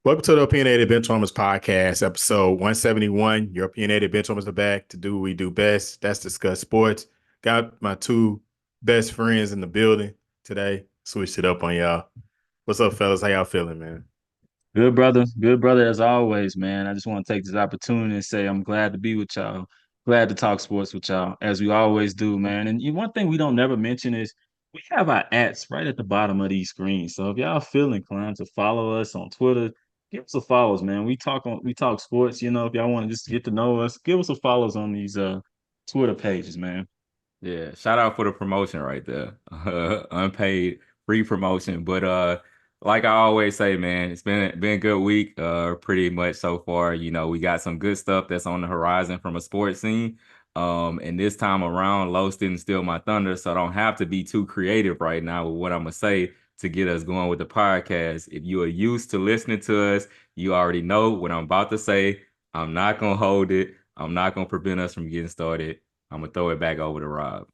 Welcome to the Opinionated Benchwarmers Podcast, episode 171. Your Opinionated Benchwarmers are back to do what we do best. That's discuss sports. Got my two best friends in the building today. Switched it up on y'all. What's up, fellas? How y'all feeling, man? Good brother, good brother as always, man. I just want to take this opportunity and say I'm glad to be with y'all. Glad to talk sports with y'all, as we always do, man. And one thing we don't never mention is we have our ats right at the bottom of these screens. So if y'all feel inclined to follow us on Twitter, give us a follows, man. We talk sports. If y'all want to just get to know us, give us a follows on these Twitter pages, man. Yeah, shout out for the promotion right there. Unpaid free promotion. But like I always say, man, it's been a good week, pretty much so far. We got some good stuff that's on the horizon from a sports scene. And this time around, Los didn't steal my thunder, so I don't have to be too creative right now with what I'm gonna say to get us going with the podcast. If you are used to listening to us, you already know what I'm about to say. I'm not gonna hold it. I'm not gonna prevent us from getting started. I'm gonna throw it back over to Rob.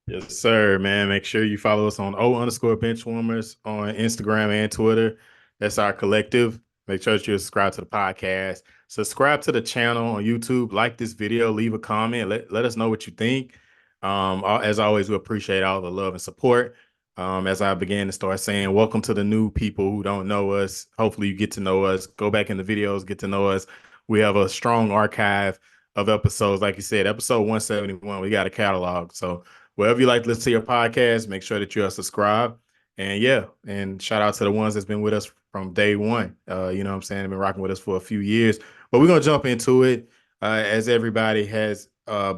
Yes, sir, man. Make sure you follow us on O_Benchwarmers on Instagram and Twitter. That's our collective. Make sure that you subscribe to the podcast. Subscribe to the channel on YouTube. Like this video. Leave a comment. Let us know what you think. As always, we appreciate all the love and support. As I began to start saying, welcome to the new people who don't know us. Hopefully, you get to know us. Go back in the videos, get to know us. We have a strong archive of episodes. Like you said, episode 171, we got a catalog. So wherever you like to listen to your podcast, make sure that you are subscribed. And yeah, and shout out to the ones that's been with us from day one. You know what I'm saying? They've been rocking with us for a few years. But we're gonna jump into it. As everybody has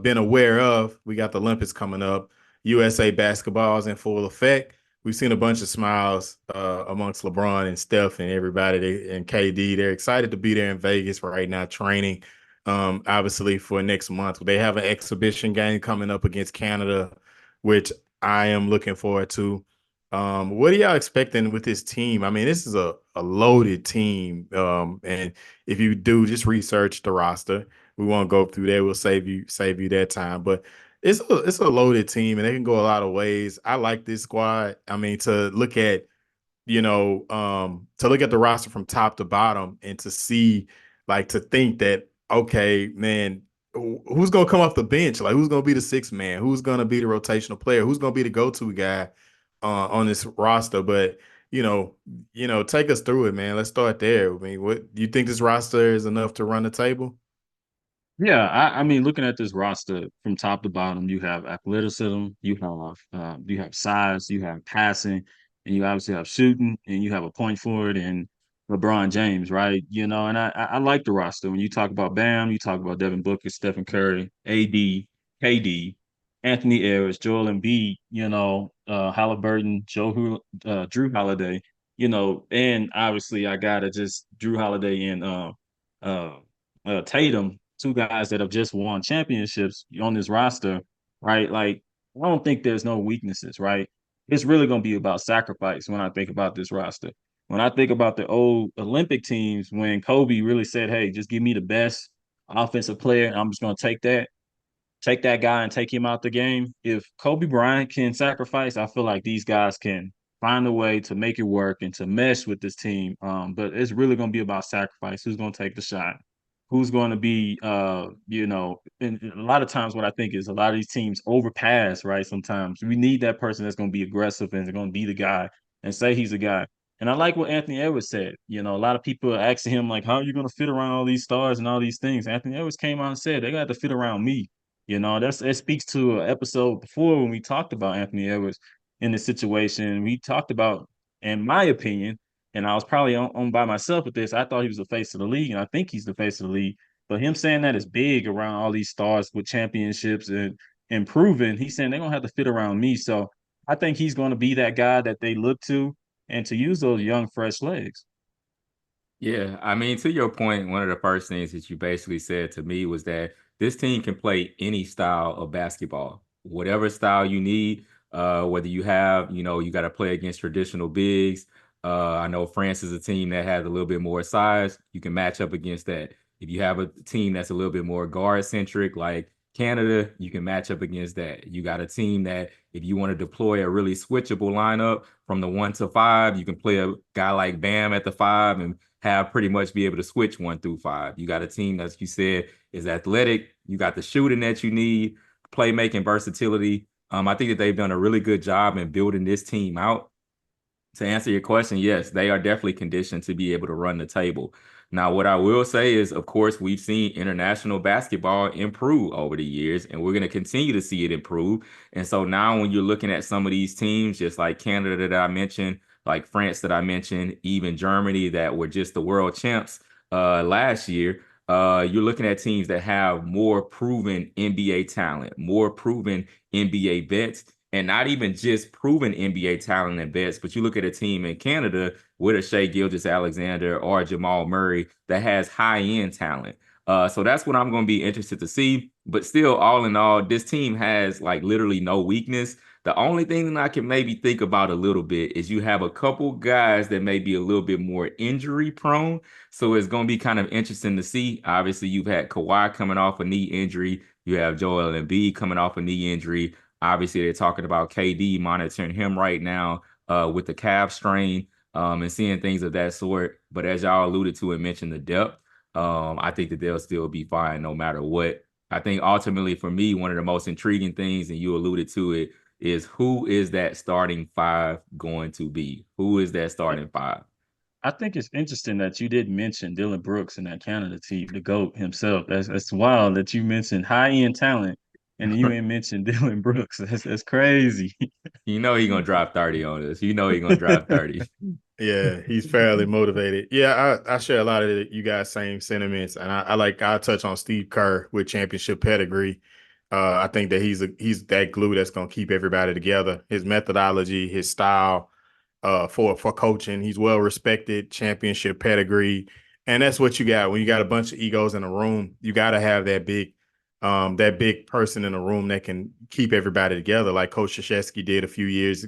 been aware of, we got the Olympics coming up. USA basketball is in full effect. We've seen a bunch of smiles amongst LeBron and Steph and everybody and KD. They're excited to be there in Vegas right now, training obviously for next month. They have an exhibition game coming up against Canada, which I am looking forward to. What are y'all expecting with this team? I mean, this is a loaded team. And if you do, just research the roster. We won't go through that. We'll save you that time. But it's a loaded team, and they can go a lot of ways. I like this squad. I mean, to look at the roster from top to bottom and to see, like, to think that, okay, man, who's gonna come off the bench? Like, who's gonna be the sixth man? Who's gonna be the rotational player? Who's gonna be the go-to guy on this roster? But take us through it, man. Let's start there. I mean, what do you think this roster is enough to run the table? Yeah, I mean, looking at this roster from top to bottom, you have athleticism, you have size, you have passing, and you obviously have shooting, and you have a point forward and LeBron James, right? And I like the roster. When you talk about Bam, you talk about Devin Booker, Stephen Curry, AD, KD, Anthony Edwards, Joel Embiid, Halliburton, Drew Holiday, and obviously I gotta just Drew Holiday and uh Tatum, two guys that have just won championships on this roster, right? Like, I don't think there's no weaknesses, right? It's really going to be about sacrifice when I think about this roster. When I think about the old Olympic teams, when Kobe really said, "Hey, just give me the best offensive player, and I'm just going to take that guy and take him out the game." If Kobe Bryant can sacrifice, I feel like these guys can find a way to make it work and to mesh with this team. But it's really going to be about sacrifice. Who's going to take the shot? Who's going to be, and a lot of times what I think is a lot of these teams overpass, right? Sometimes we need that person that's going to be aggressive and they're going to be the guy and say he's a guy. And I like what Anthony Edwards said. A lot of people are asking him, like, how are you going to fit around all these stars and all these things? Anthony Edwards came out and said, they got to fit around me. That speaks to an episode before when we talked about Anthony Edwards in this situation. We talked about, in my opinion, and I was probably on by myself with this. I thought he was the face of the league, and I think he's the face of the league. But him saying that is big around all these stars with championships and improving. He's saying they're gonna have to fit around me. So I think he's gonna be that guy that they look to and to use those young, fresh legs. Yeah, I mean, to your point, one of the first things that you basically said to me was that this team can play any style of basketball, whatever style you need. Whether you got to play against traditional bigs. I know France is a team that has a little bit more size. You can match up against that. If you have a team that's a little bit more guard centric, like Canada, you can match up against that. You got a team that if you want to deploy a really switchable lineup from the 1 to 5, you can play a guy like Bam at the 5 and have pretty much be able to switch 1 through 5. You got a team, as you said, is athletic. You got the shooting that you need, playmaking versatility. I think that they've done a really good job in building this team out. To answer your question, yes, they are definitely conditioned to be able to run the table. Now, what I will say is, of course, we've seen international basketball improve over the years, and we're going to continue to see it improve. And so now when you're looking at some of these teams, just like Canada that I mentioned, like France that I mentioned, even Germany that were just the world champs last year, you're looking at teams that have more proven NBA talent, more proven NBA vets, and not even just proven NBA talent and vets, but you look at a team in Canada with a Shai Gilgeous-Alexander or Jamal Murray that has high-end talent. So that's what I'm going to be interested to see. But still, all in all, this team has like literally no weakness. The only thing that I can maybe think about a little bit is you have a couple guys that may be a little bit more injury prone. So it's going to be kind of interesting to see. Obviously, you've had Kawhi coming off a knee injury. You have Joel Embiid coming off a knee injury. Obviously, they're talking about KD monitoring him right now with the calf strain and seeing things of that sort. But as y'all alluded to and mentioned the depth, I think that they'll still be fine no matter what. I think ultimately for me, one of the most intriguing things, and you alluded to it, is who is that starting 5 going to be? Who is that starting 5? I think it's interesting that you didn't mention Dylan Brooks in that Canada team, the GOAT himself. That's wild that you mentioned high-end talent and then you ain't mentioned Dylan Brooks. That's crazy. You know he's gonna drop 30 on us. You know he's gonna drop 30. Yeah, he's fairly motivated. Yeah, I share a lot of you guys' same sentiments, and I'll touch on Steve Kerr with championship pedigree. I think that he's that glue that's gonna keep everybody together. His methodology, his style, for coaching, he's well respected, championship pedigree, and that's what you got when you got a bunch of egos in a room. You got to have that big person in the room that can keep everybody together, like Coach Krzyzewski did a few years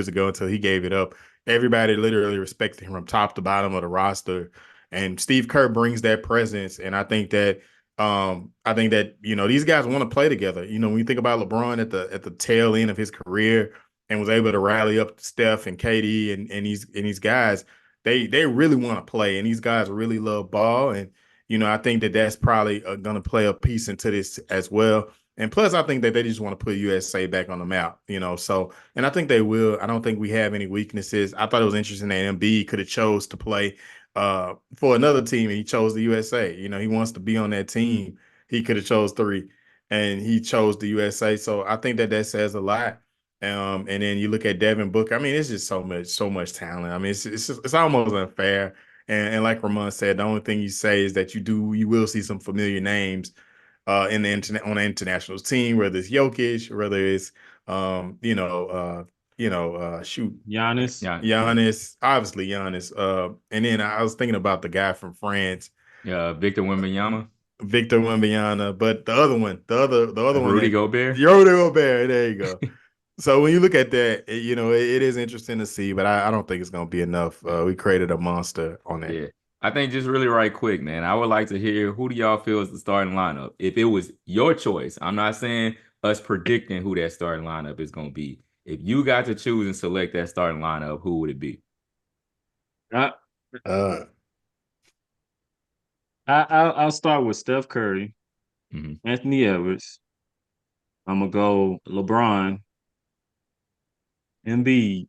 ago until he gave it up. Everybody literally respected him from top to bottom of the roster. And Steve Kerr brings that presence. And I think that, these guys want to play together. When you think about LeBron at the tail end of his career and was able to rally up Steph and KD and these guys, they really want to play. And these guys really love ball. And, I think that that's probably going to play a piece into this as well. And plus, I think that they just want to put USA back on the map, So, and I think they will. I don't think we have any weaknesses. I thought it was interesting that Embiid could have chose to play for another team, and he chose the USA. He wants to be on that team. He could have chose 3, and he chose the USA. So I think that says a lot. And then you look at Devin Booker. I mean, it's just so much talent. I mean, it's almost unfair. And like Ramon said, the only thing you say is that you will see some familiar names in the on the international team, whether it's Jokic, whether it's shoot, Giannis. Yeah, Giannis, obviously Giannis. And then I was thinking about the guy from France, Victor Wembanyama, Victor Wembanyama, but the other one, Rudy Gobert. Rudy Gobert. There you go. So when you look at that, it is interesting to see, but I don't think it's going to be enough. We created a monster on that. Yeah. I think just really right quick, man. I would like to hear who do y'all feel is the starting lineup? If it was your choice, I'm not saying us predicting who that starting lineup is going to be. If you got to choose and select that starting lineup, who would it be? I, Uh, I'll start with Steph Curry, Anthony Edwards. I'm gonna go LeBron, Embiid,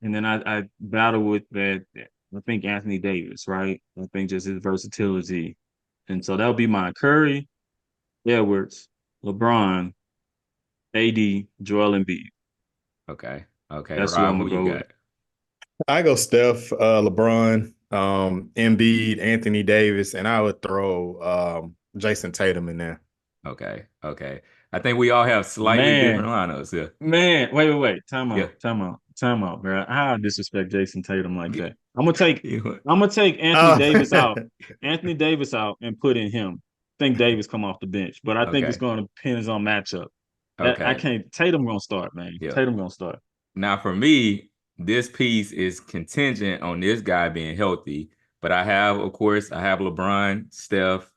and then I battle with that. I think Anthony Davis, right? I think just his versatility, and so that'll be my Curry, Edwards, LeBron, AD, Joel Embiid. Okay. Okay. That's who Rob, I'm who gonna you go with. got? I go Steph, LeBron, Embiid, Anthony Davis, and I would throw Jason Tatum in there. Okay. Okay. I think we all have slightly different Man, lineups. Yeah. man, wait. Time Yeah. out, time out, bro. How I disrespect Jason Tatum like that? I'm gonna take Anthony Oh. Davis out. Anthony Davis out and put in him. Think Davis come off the bench, but I think it's Okay. going to depend on matchup. I Okay. can't. Tatum gonna start, man. Yeah. Tatum gonna start. Now, for me, this piece is contingent on this guy being healthy. But of course, I have LeBron, Steph,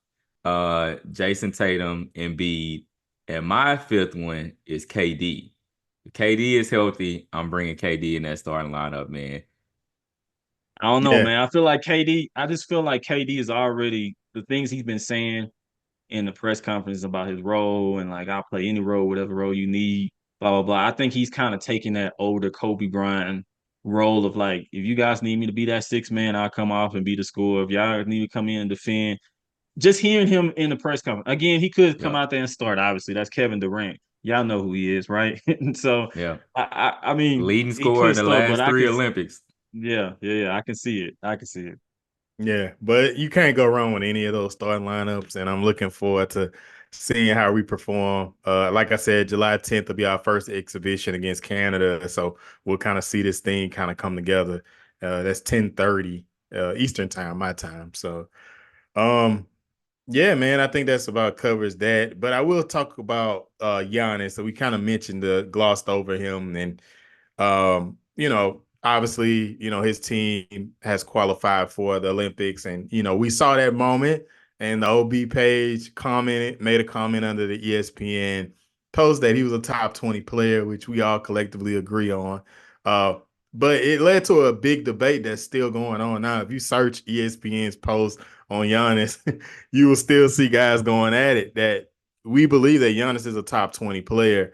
Jason Tatum, Embiid, and my 5th one is KD. If KD is healthy, I'm bringing KD in that starting lineup, man. I don't know, Yeah. man. I feel like KD. I just feel like KD is already the things he's been saying in the press conference about his role and like I'll play any role, whatever role you need, blah blah blah. I think he's kind of taking that older Kobe Bryant role of like, if you guys need me to be that six man, I'll come off and be the scorer. If y'all need to come in and defend, just hearing him in the press conference again, he could come Yeah. out there and start. Obviously, that's Kevin Durant. Y'all know who he is, right? And so, Yeah. I mean, Leading he scorer could in the start, but last I three can, Olympics. yeah, I can see it. I can see it. Yeah, but you can't go wrong with any of those starting lineups, and I'm looking forward to seeing how we perform. Like I said, July 10th will be our first exhibition against Canada, so we'll kind of see this thing kind of come together. That's 10:30 Eastern time, my time. So, um, yeah, man, I think that's about covers that. But I will talk about Giannis. So we kind of mentioned glossed over him, and obviously, his team has qualified for the Olympics, and we saw that moment, and the OB page made a comment under the ESPN post that he was a top 20 player, which we all collectively agree on. Uh, but it led to a big debate that's still going on now. If you search ESPN's post on Giannis, you will still see guys going at it that we believe that Giannis is a top 20 player.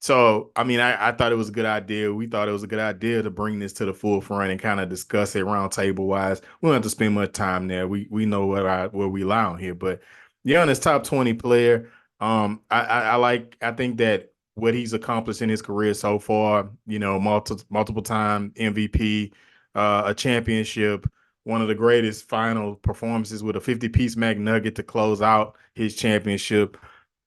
So, I mean, I thought it was a good idea. We thought it was a good idea to bring this to the forefront and kind of discuss it round table wise. We don't have to spend much time there. We know where we lie on here, but Giannis top 20 player. I think that what he's accomplished in his career so far, multiple time MVP, a championship, one of the greatest final performances with a 50-piece McNugget to close out his championship.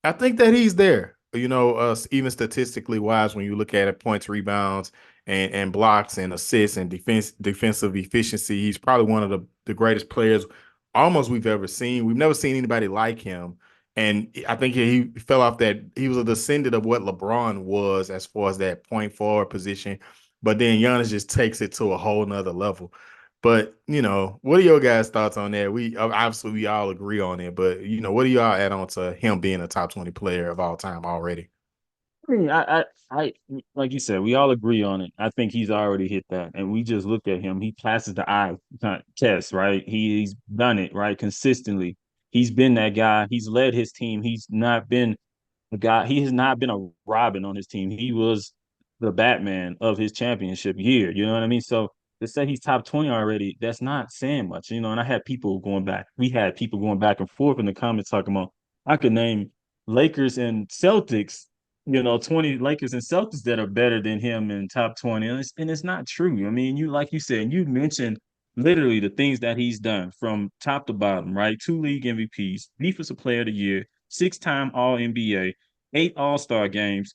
I think that he's there. Even statistically wise, when you look at it, points, rebounds, and blocks and assists and defensive efficiency, he's probably one of the greatest players almost we've ever seen. We've never seen anybody like him. And I think he fell off that. He was a descendant of what LeBron was as far as that point forward position. But then Giannis just takes it to a whole nother level. But what are your guys' thoughts on that? We all agree on it, but what do y'all add on to him being a top 20 player of all time already? I mean, like you said, we all agree on it. I think he's already hit that, and we just looked at him. He passes the eye test, right? He's done it, right, consistently. He's been that guy. He's led his team. He's not been a guy. He has not been a Robin on his team. He was the Batman of his championship year. You know what I mean? So to say he's top 20 already, that's not saying much, And I had people going back. We had people going back and forth in the comments talking about I could name Lakers and Celtics 20 Lakers and Celtics that are better than him in top 20. And it's not true. I mean, like you said, you mentioned literally the things that he's done from top to bottom, right? 2 league MVPs, defensive player of the year, 6-time all NBA, 8 all-star games,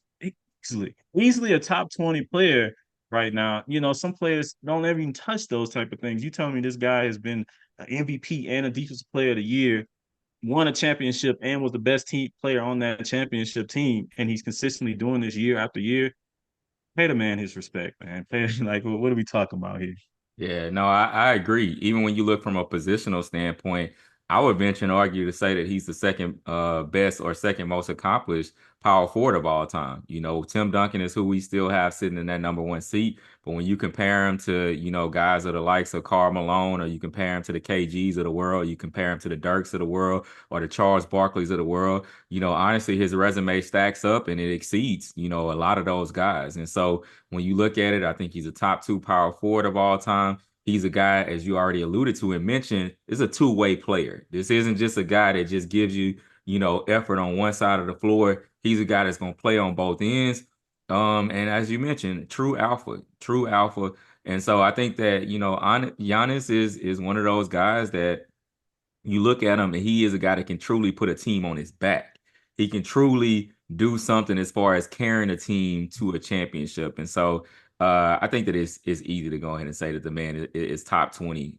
easily a top 20 player right now. Some players don't ever even touch those type of things. You tell me this guy has been an MVP and a defensive player of the year, won a championship and was the best team player on that championship team, and he's consistently doing this year after year. Pay the man his respect, man. Like, what are we talking about here? Yeah, no, I agree. Even when you look from a positional standpoint, I would venture and argue to say that he's the second best or second most accomplished power forward of all time. Tim Duncan is who we still have sitting in that number one seat. But when you compare him to, guys of the likes of Karl Malone, or you compare him to the KGs of the world, you compare him to the Dirks of the world, or the Charles Barkleys of the world, honestly, his resume stacks up and it exceeds, a lot of those guys. And so when you look at it, I think he's a top 2 power forward of all time. He's a guy, as you already alluded to and mentioned, is a two-way player. This isn't just a guy that just gives you, effort on one side of the floor. He's a guy that's going to play on both ends. And as you mentioned, true alpha, true alpha. And so I think that, Giannis is one of those guys that you look at him and he is a guy that can truly put a team on his back. He can truly do something as far as carrying a team to a championship. And so I think that it's easy to go ahead and say that the man is top 20,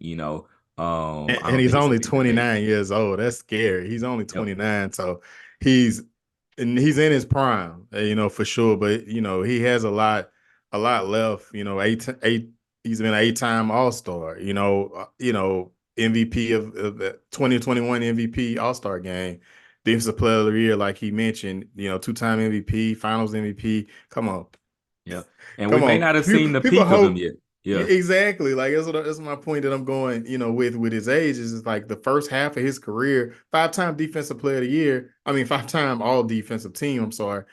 I And don't he's think it's a only big debate. 29 years old. That's scary. He's only Yep. 29, so he's he's in his prime, for sure. But he has a lot left. Eight. He's been an 8-time All-Star. MVP of the 2021 MVP All-Star game, Defensive Player of the Year, like he mentioned. 2-time MVP, Finals MVP. Come on, Yep. And we come may on. not have seen the People peak of him hope. yet. Yeah. Exactly. Like that's my point that I'm going, with his age is like the first half of his career, 5-time defensive player of the year. I mean, 5-time all defensive team. I'm sorry.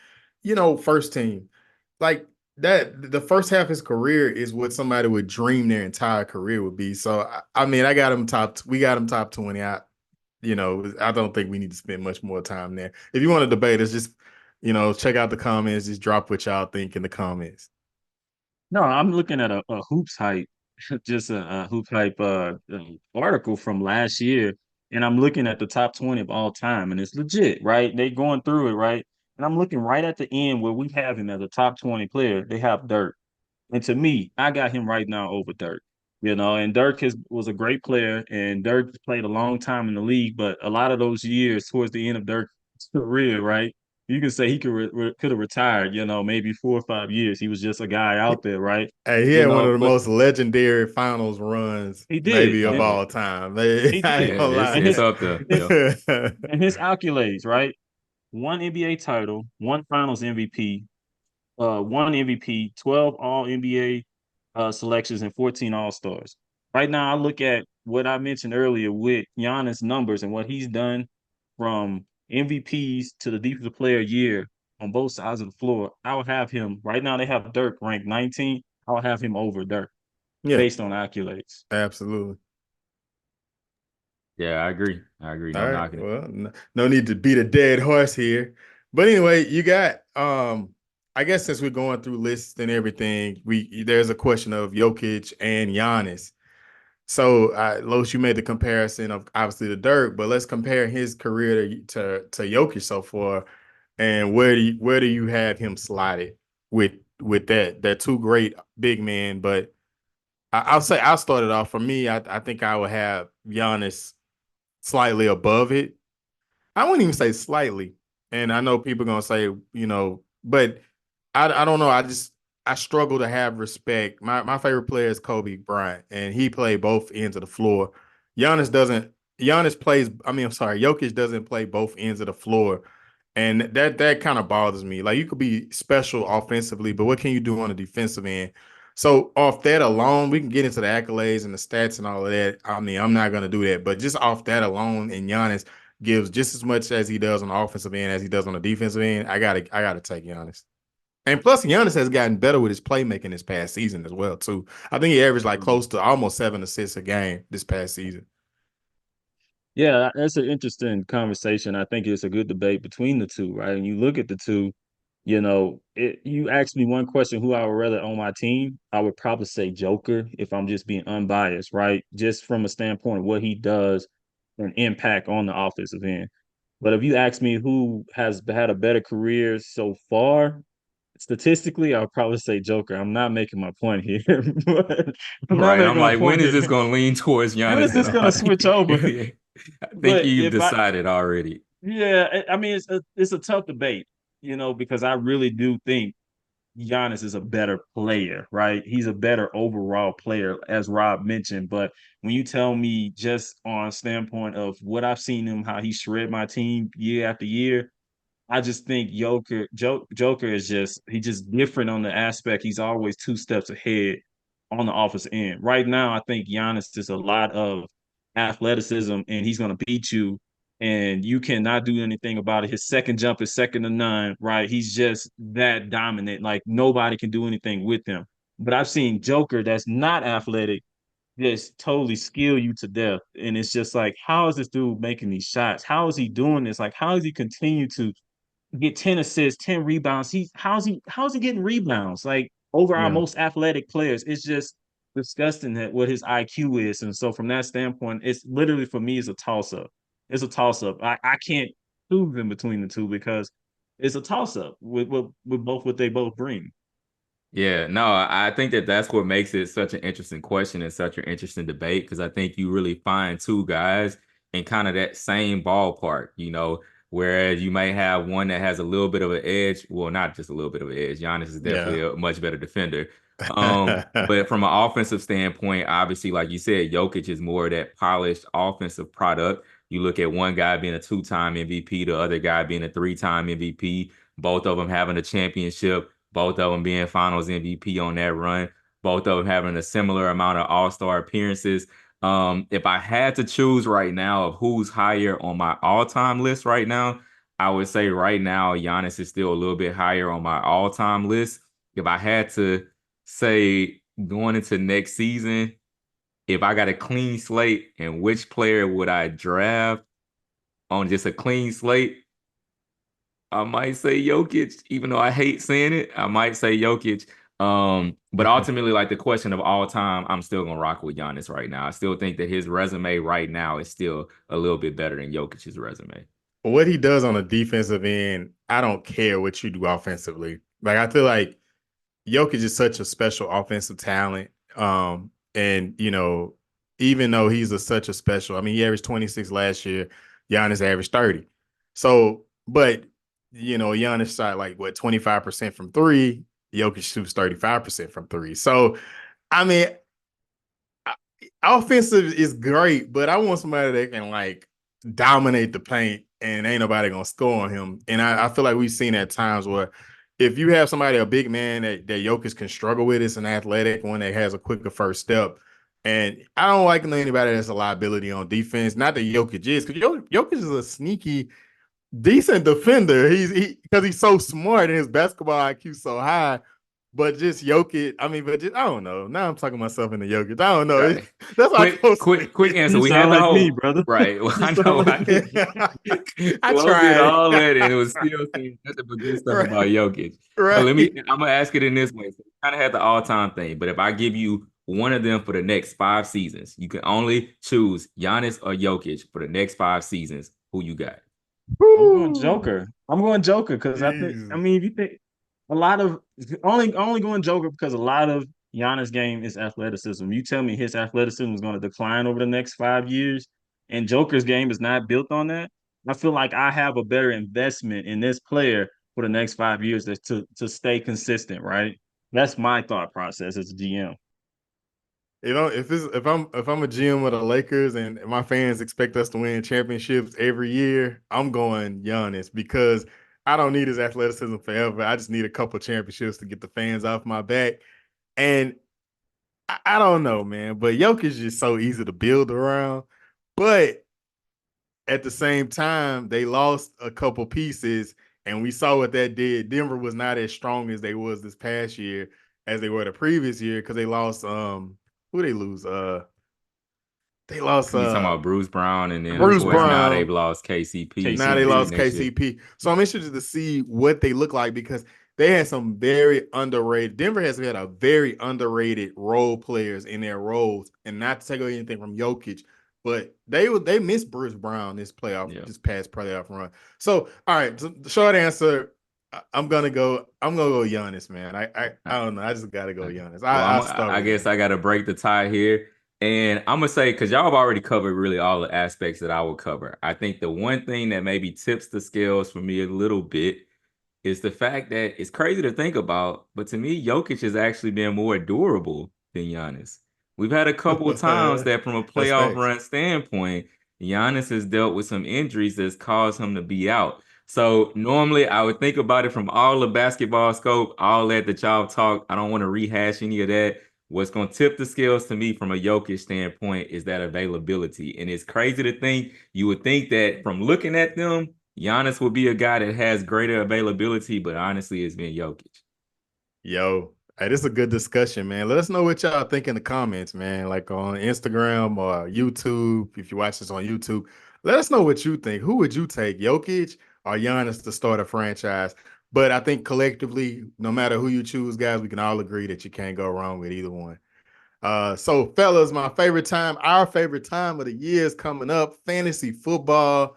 First team. Like that, the first half of his career is what somebody would dream their entire career would be. So I mean, we got him top 20. I don't think we need to spend much more time there. If you want to debate, it's just, check out the comments, just drop what y'all think in the comments. No, I'm looking at a hoops hype, just a hoop hype article from last year, and I'm looking at the top 20 of all time, and it's legit, right? They going through it, right? And I'm looking right at the end where we have him as a top 20 player. They have Dirk. And to me, I got him right now over Dirk. And Dirk was a great player, and Dirk played a long time in the league. But a lot of those years towards the end of Dirk's career, right? You can say he could have retired. Maybe 4 or 5 years. He was just a guy out there, right? Hey, he had one of the But most legendary finals runs, he did, maybe of Yeah. all time. I he ain't did, Yeah. gonna It's and it's his up there. Yeah. and his accolades, right? One NBA title, one Finals MVP, one MVP, 12 All NBA selections, and 14 All Stars. Right now, I look at what I mentioned earlier with Giannis' numbers and what he's done from MVPs to the Defensive Player of the Year on both sides of the floor. I would have him right now. They have Dirk ranked 19. I would have him over Dirk Yeah, based on accolades. absolutely. Yeah, I agree. All No right. knocking it. Well, no need to beat a dead horse here. But anyway, you got I guess since we're going through lists and everything, there's a question of Jokic and Giannis. So, Los, you made the comparison of obviously the Dirk, but let's compare his career to Jokic so far, and where do you have him slotted with that two great big men? But I'll say I'll start it off. For me, I think I would have Giannis slightly above it. I wouldn't even say slightly. And I know people are gonna say, but I don't know. I struggle to have respect. My favorite player is Kobe Bryant, and he played both ends of the floor. Giannis doesn't. Giannis plays. I mean, I'm sorry. Jokic doesn't play both ends of the floor, and that kind of bothers me. Like you could be special offensively, but what can you do on the defensive end? So off that alone, we can get into the accolades and the stats and all of that. I mean, I'm not gonna do that, but just off that alone, and Giannis gives just as much as he does on the offensive end as he does on the defensive end. I gotta take Giannis. And plus, Giannis has gotten better with his playmaking this past season as well, too. I think he averaged like close to almost 7 assists a game this past season. Yeah, that's an interesting conversation. I think it's a good debate between the two, right? And you look at the two, you asked me one question, who I would rather on my team, I would probably say Joker if I'm just being unbiased, right? Just from a standpoint of what he does and impact on the offensive end. But if you ask me who has had a better career so far, statistically, I'll probably say Joker. I'm not making my point here. But I'm not Right. I'm making my like, when point is here. this going to lean towards When is Giannis and this gonna switch over? I? I think But you've if I decided already. Yeah, I mean it's a tough debate, because I really do think Giannis is a better player, right? He's a better overall player, as Rob mentioned. But when you tell me just on standpoint of what I've seen him, how he shred my team year after year, I just think Joker is just different on the aspect. He's always 2 steps ahead on the offensive end. Right now, I think Giannis is a lot of athleticism, and he's going to beat you, and you cannot do anything about it. His second jump is second to none, right? He's just that dominant. Like nobody can do anything with him. But I've seen Joker that's not athletic just totally skill you to death. And it's just like, how is this dude making these shots? How is he doing this? Like, how does he continue to get 10 assists, 10 rebounds? How's he getting rebounds? Like over our Yeah. most athletic players. It's just disgusting that what his IQ is. And so from that standpoint, it's literally for me it's a toss up. It's a toss up. I can't choose in between the two because it's a toss up with both what they both bring. Yeah, no, I think that that's what makes it such an interesting question and such an interesting debate because I think you really find two guys in kind of that same ballpark, whereas you may have one that has a little bit of an edge. Well, not just a little bit of an edge. Giannis is Yeah. definitely a much better defender. But from an offensive standpoint, obviously, like you said, Jokic is more of that polished offensive product. You look at one guy being a 2-time MVP, the other guy being a 3-time MVP, both of them having a championship, both of them being finals MVP on that run. both of them having a similar amount of all-star appearances. If I had to choose right now of who's higher on my all-time list right now, I would say right now Giannis is still a little bit higher on my all-time list. If I had to say going into next season, if I got a clean slate and which player would I draft on just a clean slate, I might say Jokic, even though I hate saying it. I might say Jokic. But ultimately, like the question of all time, I'm still gonna rock with Giannis right now. I still think that his resume right now is still a little bit better than Jokic's resume. What he does on the defensive end, I don't care what you do offensively. Like I feel like Jokic is such a special offensive talent. And even though he's such a special, I mean, he averaged 26 last year. Giannis averaged 30. So, but Giannis shot like what 25% from three. Jokic shoots 35% from three. So, I mean, offensive is great, but I want somebody that can like dominate the paint and ain't nobody gonna score on him. And I feel like we've seen at times where if you have somebody, a big man that Jokic can struggle with, it's an athletic one that has a quicker first step. And I don't like anybody that's a liability on defense. Not that Jokic is, because Jokic is a sneaky, decent defender. He's because he's so smart and his basketball IQ so high. But just Jokic, I mean, but just I don't know. Now I'm talking myself into Jokic. I don't know. Right. That's how close. Quick answer. You We had sound the like me, whole brother. right. Well, You I sound know. like me. I Well, did tried all that, and it was it. still saying nothing but good stuff Right. about Jokic. So Right. I'm gonna ask it in this way. So kind of had the all-time thing, but if I give you one of them for the next 5 seasons, you can only choose Giannis or Jokic for the next 5 seasons. Who you got? I'm going Woo. Joker. I'm going Joker because I Jesus. mean, if you think a lot of only going Joker because a lot of Giannis' game is athleticism. You tell me his athleticism is going to decline over the next 5 years, and Joker's game is not built on that. I feel like I have a better investment in this player for the next 5 years to stay consistent, right? That's my thought process as a GM. If I'm a GM of the Lakers and my fans expect us to win championships every year, I'm going Giannis because I don't need his athleticism forever. I just need a couple championships to get the fans off my back. And I don't know, man, but Jokic is just so easy to build around. But at the same time, they lost a couple pieces, and we saw what that did. Denver was not as strong as they was this past year as they were the previous year because they lost who they lose? They lost You talking about Bruce Brown, and then of Bruce course now they've Brown. lost KCP Now they coming in KCP. lost next year. KCP. So I'm interested to see what they look like because they had some very underrated. Denver has had a very underrated role players in their roles, and not to take away anything from Jokic, but they missed Bruce Brown Yeah. this past playoff run. So all right, so the short answer, I'm gonna go Giannis, man. I don't know. I just gotta go Giannis. Well, I'll start I with guess Giannis. I got to break the tie here. And I'm going to say, because y'all have already covered really all the aspects that I would cover. I think the one thing that maybe tips the scales for me a little bit is the fact that it's crazy to think about, but to me, Jokic has actually been more durable than Giannis. We've had a couple of times that from a That's playoff facts. run standpoint, Giannis has dealt with some injuries that's caused him to be out. So normally I would think about it from all the basketball scope, all that y'all talk. I don't want to rehash any of that. What's going to tip the scales to me from a Jokic standpoint is that availability. And it's crazy to think, you would think that from looking at them, Giannis would be a guy that has greater availability, but honestly, it's been Jokic. Yo, hey, this is a good discussion, man. Let us know what y'all think in the comments, man. Like on Instagram or YouTube. If you watch this on YouTube, let us know what you think. Who would you take, Jokic or Giannis to start a franchise? But I think collectively, no matter who you choose, guys, we can all agree that you can't go wrong with either one. So fellas, our favorite time of the year is coming up, fantasy football.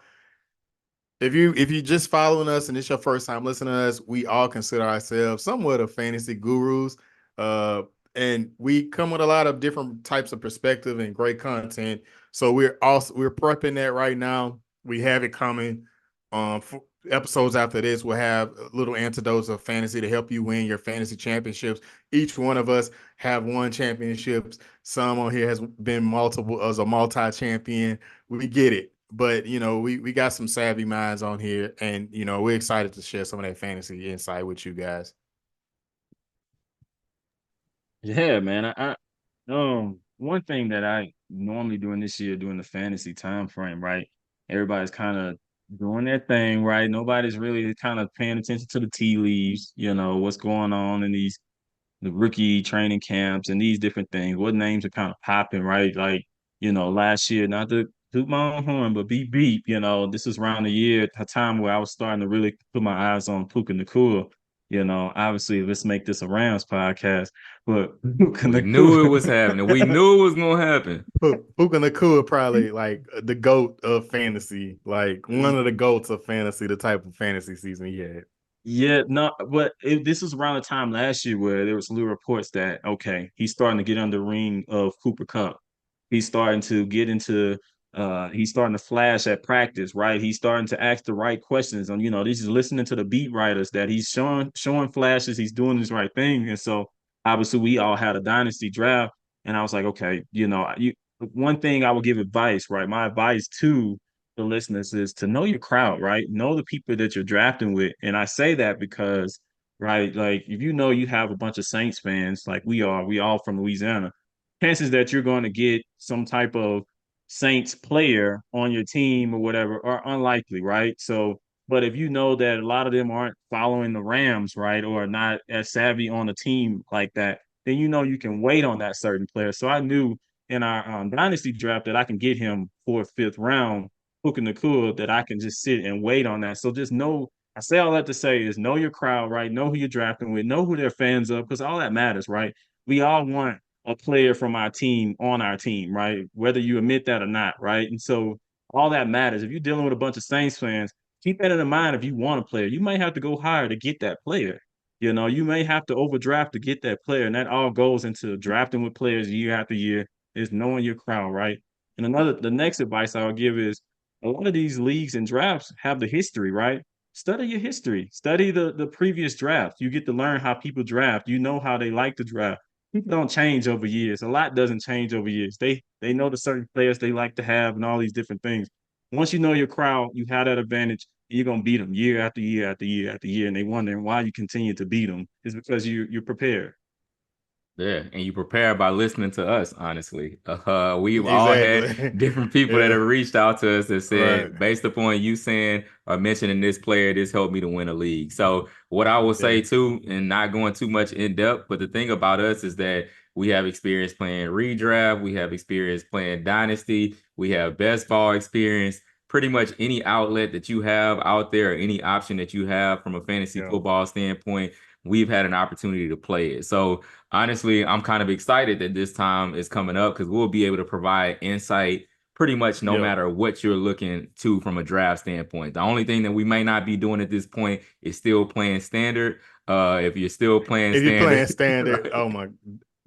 If you just following us and it's your first time listening to us, we all consider ourselves somewhat of fantasy gurus. Uh, and we come with a lot of different types of perspective and great content. So we're prepping that right now. We have it coming. For episodes after this, we'll have little antidotes of fantasy to help you win your fantasy championships. Each one of us have won championships. Some on here has been multiple as a multi-champion. We get it. But we got some savvy minds on here, and we're excited to share some of that fantasy insight with you guys. Yeah, man. One thing that I normally doing this year during the fantasy time frame, right? Everybody's kind of doing their thing, right? Nobody's really kind of paying attention to the tea leaves, what's going on in the rookie training camps and these different things. What names are kind of popping, right? Like, last year, not to toot my own horn, but be beat, this is around the year, a time where I was starting to really put my eyes on Puka Nakua. Obviously, let's make this a Rams podcast, but Puka We knew it was Nakua. happening. We knew it was gonna happen. Puka Nakua probably like the GOAT of fantasy, like one of the GOATs of fantasy, the type of fantasy season he had. Yeah, no, but this was around the time last year where there was little reports that okay, he's starting to get under the ring of Cooper Cup. He's starting to get into he's starting to flash at practice, right? He's starting to ask the right questions. And this is listening to the beat writers that he's showing flashes, he's doing this right thing. And so obviously we all had a dynasty draft. And I was like, okay, one thing I would give advice, right? My advice to the listeners is to know your crowd, right? Know the people that you're drafting with. And I say that because, right, like if you have a bunch of Saints fans, like we all from Louisiana, chances that you're going to get some type of Saints player on your team or whatever are unlikely, right? So, but if you know that a lot of them aren't following the Rams, right, or not as savvy on the team like that, then you can wait on that certain player. So I knew in our dynasty draft that I can get him for fifth round Puka Nakua that I can just sit and wait on that. So just know, I say all that to say is know your crowd, right? Know who you're drafting with, know who they're fans of, because all that matters, right? We all want a player from our team on our team, right? Whether you admit that or not, right? And so all that matters. If you're dealing with a bunch of Saints fans, keep that in mind. If you want a player, you might have to go higher to get that player. You may have to overdraft to get that player, and that all goes into drafting with players year after year. Is knowing your crowd, right? And the next advice I would give is a lot of these leagues and drafts have the history, right? Study your history. Study the previous draft. You get to learn how people draft. You know how they like to draft. People don't change over years. A lot doesn't change over years. They know the certain players they like to have and all these different things. Once you know your crowd, you have that advantage. You're gonna beat them year after year after year after year, and they wondering why you continue to beat them. Is because you're prepared. Yeah, and you prepare by listening to us, honestly. We've all had Exactly. different people that Yeah. have reached out to us that Right. said, based upon you saying or mentioning this player, this helped me to win a league. So what I will Yeah. say too, and not going too much in depth, but the thing about us is that we have experience playing redraft, we have experience playing dynasty, we have best ball experience. Pretty much any outlet that you have out there, or any option that you have from a fantasy Yeah. football standpoint, we've had an opportunity to play it. So honestly, I'm kind of excited that this time is coming up because we'll be able to provide insight pretty much no Yeah. matter what you're looking to from a draft standpoint. The only thing that we may not be doing at this point is still playing standard. If you're still playing If you're playing standard, standard, right? oh my,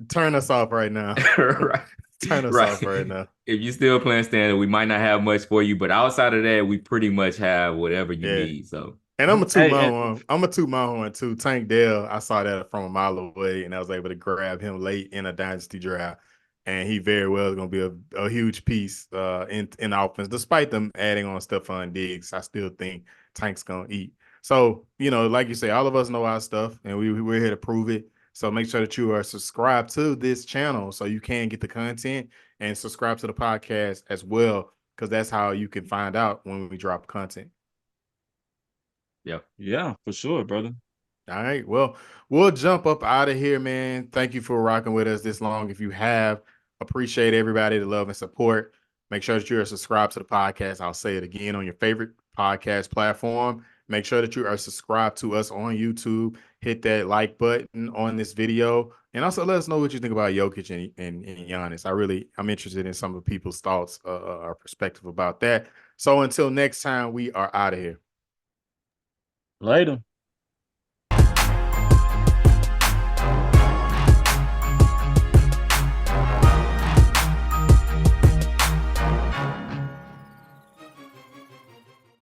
turn us off right now. Right. Turn us Right. off right now. If you're still playing standard, we might not have much for you, but outside of that, we pretty much have whatever you Yeah. need. So And I'm a toot Hey, my and horn. I'm a toot my horn too. Tank Dell, I saw that from a mile away, and I was able to grab him late in a dynasty draft. And he very well is going to be a huge piece in offense. Despite them adding on Stephon Diggs, I still think Tank's going to eat. So, like you say, all of us know our stuff, and we're here to prove it. So make sure that you are subscribed to this channel so you can get the content, and subscribe to the podcast as well, because that's how you can find out when we drop content. yeah. yeah, for sure, brother. All right. Well, we'll jump up out of here, man. Thank you for rocking with us this long. If you have, appreciate everybody, the love and support. Make sure that you are subscribed to the podcast. I'll say it again on your favorite podcast platform. Make sure that you are subscribed to us on YouTube. Hit that like button on this video. And also let us know what you think about Jokic and Giannis. I'm interested in some of people's thoughts or perspective about that. So until next time, we are out of here. Later.